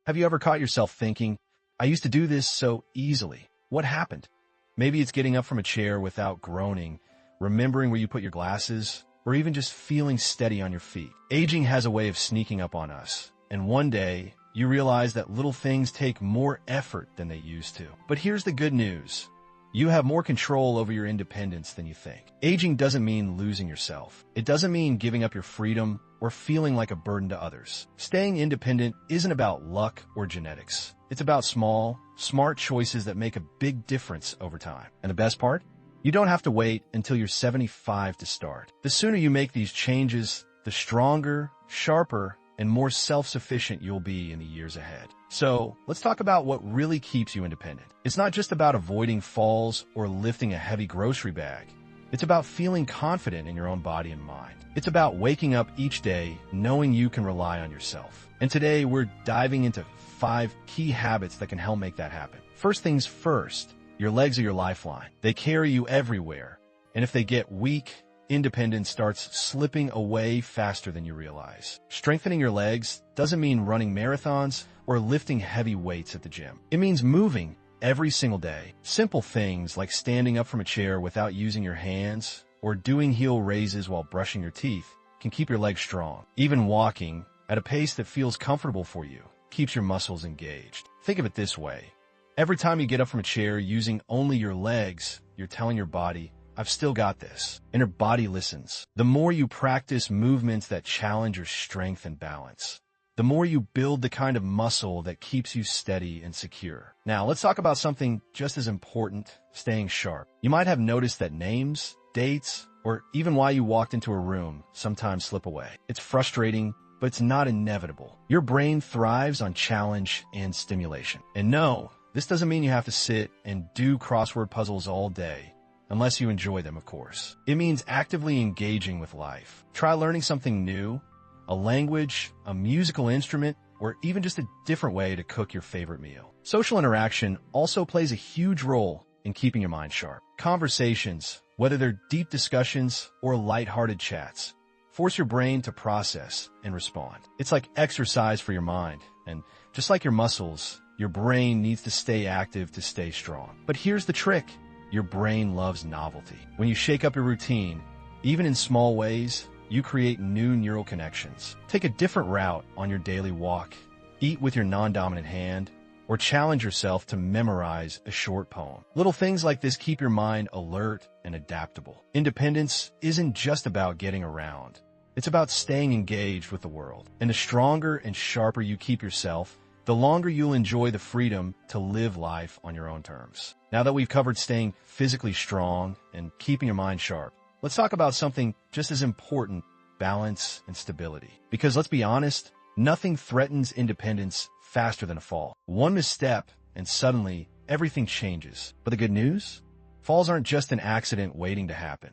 Have you ever caught yourself thinking, I used to do this so easily. What happened? Maybe it's getting up from a chair without groaning, remembering where you put your glasses, or even just feeling steady on your feet. Aging has a way of sneaking up on us, and one day, you realize that little things take more effort than they used to. But here's the good news. You have more control over your independence than you think. Aging doesn't mean losing yourself. It doesn't mean giving up your freedom or feeling like a burden to others. Staying independent isn't about luck or genetics. It's about small, smart choices that make a big difference over time. And the best part? You don't have to wait until you're 75 to start. The sooner you make these changes, the stronger, sharper, and more self-sufficient you'll be in the years ahead. So, let's talk about what really keeps you independent. It's not just about avoiding falls or lifting a heavy grocery bag. It's about feeling confident in your own body and mind. It's about waking up each day knowing you can rely on yourself. And today, we're diving into 5 key habits that can help make that happen. First things first, your legs are your lifeline. They carry you everywhere. And if they get weak, independence starts slipping away faster than you realize. Strengthening your legs doesn't mean running marathons or lifting heavy weights at the gym. It means moving every single day. Simple things like standing up from a chair without using your hands or doing heel raises while brushing your teeth can keep your legs strong. Even walking at a pace that feels comfortable for you keeps your muscles engaged. Think of it this way. Every time you get up from a chair using only your legs, you're telling your body, I've still got this. And your body listens. The more you practice movements that challenge your strength and balance, the more you build the kind of muscle that keeps you steady and secure. Now, let's talk about something just as important, staying sharp. You might have noticed that names, dates, or even why you walked into a room sometimes slip away. It's frustrating, but it's not inevitable. Your brain thrives on challenge and stimulation. And no, this doesn't mean you have to sit and do crossword puzzles all day. Unless you enjoy them, of course. It means actively engaging with life. Try learning something new, a language, a musical instrument, or even just a different way to cook your favorite meal. Social interaction also plays a huge role in keeping your mind sharp. Conversations, whether they're deep discussions or lighthearted chats, force your brain to process and respond. It's like exercise for your mind, and just like your muscles, your brain needs to stay active to stay strong. But here's the trick. Your brain loves novelty. When you shake up your routine, even in small ways, you create new neural connections. Take a different route on your daily walk, eat with your non-dominant hand, or challenge yourself to memorize a short poem. Little things like this keep your mind alert and adaptable. Independence isn't just about getting around. It's about staying engaged with the world. And the stronger and sharper you keep yourself, the longer you'll enjoy the freedom to live life on your own terms. Now that we've covered staying physically strong and keeping your mind sharp, let's talk about something just as important, balance and stability. Because let's be honest, nothing threatens independence faster than a fall. One misstep, and suddenly everything changes. But the good news? Falls aren't just an accident waiting to happen.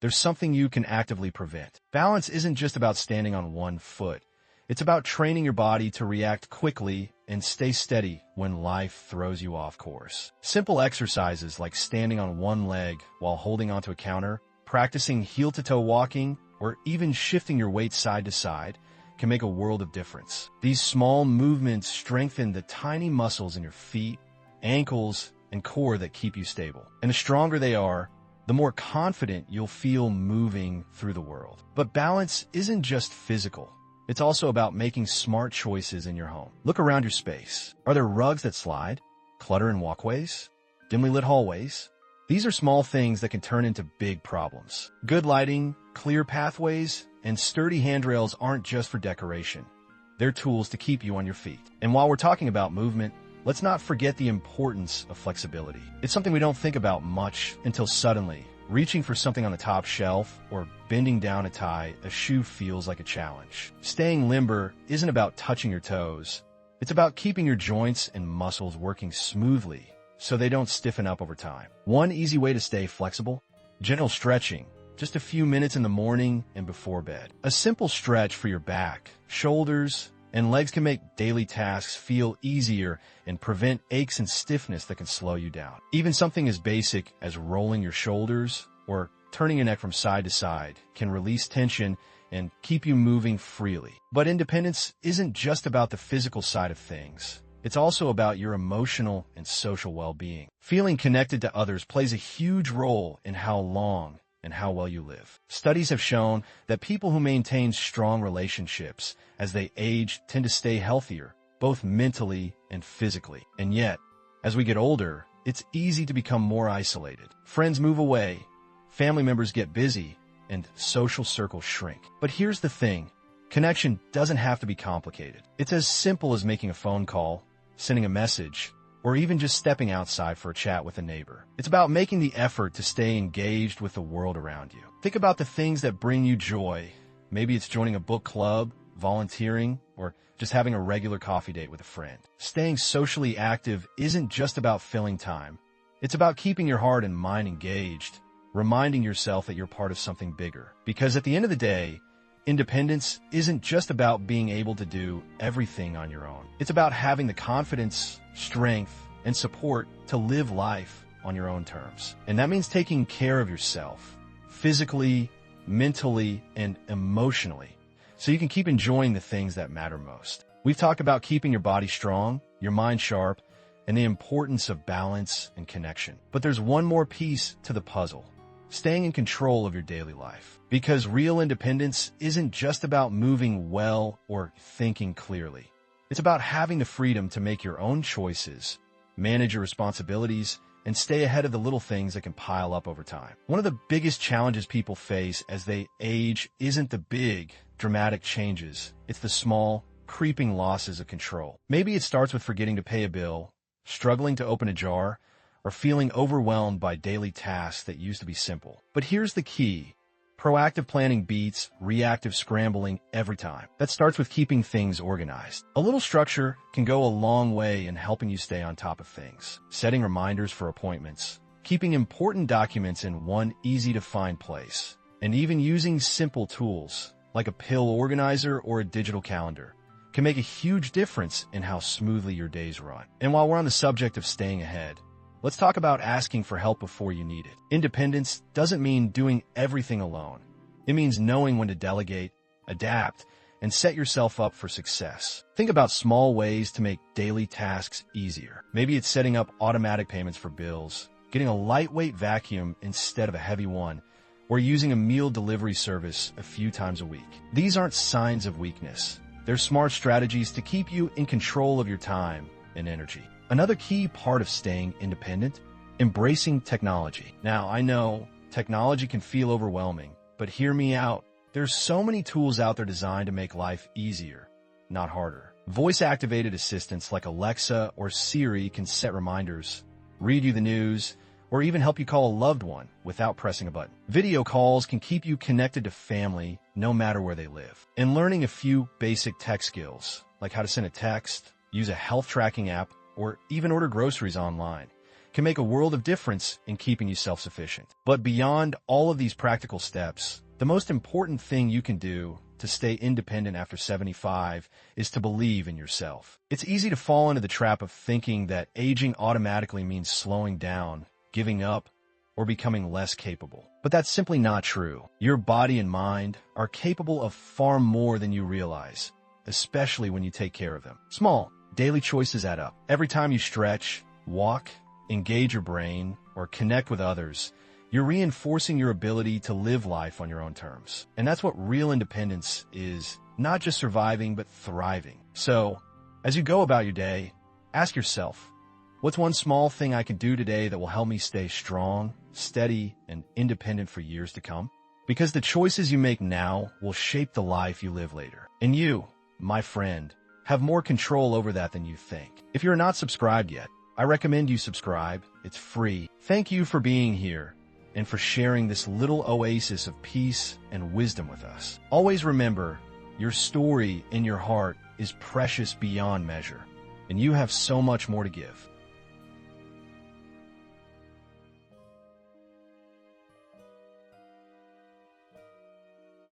There's something you can actively prevent. Balance isn't just about standing on one foot. It's about training your body to react quickly and stay steady when life throws you off course. Simple exercises like standing on one leg while holding onto a counter, practicing heel-to-toe walking, or even shifting your weight side to side can make a world of difference. These small movements strengthen the tiny muscles in your feet, ankles, and core that keep you stable. And the stronger they are, the more confident you'll feel moving through the world. But balance isn't just physical. It's also about making smart choices in your home. Look around your space. Are there rugs that slide? Clutter in walkways? Dimly lit hallways? These are small things that can turn into big problems. Good lighting, clear pathways, and sturdy handrails aren't just for decoration. They're tools to keep you on your feet. And while we're talking about movement, let's not forget the importance of flexibility. It's something we don't think about much until suddenly, reaching for something on the top shelf or bending down to tie a shoe feels like a challenge. Staying limber isn't about touching your toes. It's about keeping your joints and muscles working smoothly so they don't stiffen up over time. One easy way to stay flexible? Gentle stretching, just a few minutes in the morning and before bed. A simple stretch for your back, shoulders, and legs can make daily tasks feel easier and prevent aches and stiffness that can slow you down. Even something as basic as rolling your shoulders or turning your neck from side to side can release tension and keep you moving freely. But independence isn't just about the physical side of things. It's also about your emotional and social well-being. Feeling connected to others plays a huge role in how long and how well you live. Studies have shown that people who maintain strong relationships as they age tend to stay healthier, both mentally and physically. And yet, as we get older, it's easy to become more isolated. Friends move away, family members get busy, and social circles shrink. But here's the thing. Connection doesn't have to be complicated. It's as simple as making a phone call, sending a message, or even just stepping outside for a chat with a neighbor. It's about making the effort to stay engaged with the world around you. Think about the things that bring you joy. Maybe it's joining a book club, volunteering, or just having a regular coffee date with a friend. Staying socially active isn't just about filling time. It's about keeping your heart and mind engaged, reminding yourself that you're part of something bigger. Because at the end of the day, independence isn't just about being able to do everything on your own. It's about having the confidence, strength, and support to live life on your own terms. And that means taking care of yourself, physically, mentally, and emotionally, so you can keep enjoying the things that matter most. We've talked about keeping your body strong, your mind sharp, and the importance of balance and connection. But there's one more piece to the puzzle: staying in control of your daily life. Because real independence isn't just about moving well or thinking clearly. It's about having the freedom to make your own choices, manage your responsibilities, and stay ahead of the little things that can pile up over time. One of the biggest challenges people face as they age isn't the big, dramatic changes. It's the small, creeping losses of control. Maybe it starts with forgetting to pay a bill, struggling to open a jar, or feeling overwhelmed by daily tasks that used to be simple. But here's the key. Proactive planning beats reactive scrambling every time. That starts with keeping things organized. A little structure can go a long way in helping you stay on top of things. Setting reminders for appointments, keeping important documents in one easy-to-find place, and even using simple tools like a pill organizer or a digital calendar can make a huge difference in how smoothly your days run. And while we're on the subject of staying ahead, let's talk about asking for help before you need it. Independence doesn't mean doing everything alone. It means knowing when to delegate, adapt, and set yourself up for success. Think about small ways to make daily tasks easier. Maybe it's setting up automatic payments for bills, getting a lightweight vacuum instead of a heavy one, or using a meal delivery service a few times a week. These aren't signs of weakness. They're smart strategies to keep you in control of your time and energy. Another key part of staying independent: embracing technology. Now, I know technology can feel overwhelming, but hear me out. There's so many tools out there designed to make life easier, not harder. Voice-activated assistants like Alexa or Siri can set reminders, read you the news, or even help you call a loved one without pressing a button. Video calls can keep you connected to family no matter where they live. And learning a few basic tech skills, like how to send a text, use a health tracking app, or even order groceries online, can make a world of difference in keeping you self-sufficient. But beyond all of these practical steps, the most important thing you can do to stay independent after 75 is to believe in yourself. It's easy to fall into the trap of thinking that aging automatically means slowing down, giving up, or becoming less capable. But that's simply not true. Your body and mind are capable of far more than you realize, especially when you take care of them. Small, daily choices add up. Every time you stretch, walk, engage your brain, or connect with others, you're reinforcing your ability to live life on your own terms. And that's what real independence is, not just surviving, but thriving. So, as you go about your day, ask yourself, what's one small thing I can do today that will help me stay strong, steady, and independent for years to come? Because the choices you make now will shape the life you live later. And you, my friend, have more control over that than you think. If you're not subscribed yet, I recommend you subscribe. It's free. Thank you for being here and for sharing this little oasis of peace and wisdom with us. Always remember, your story in your heart is precious beyond measure, and you have so much more to give.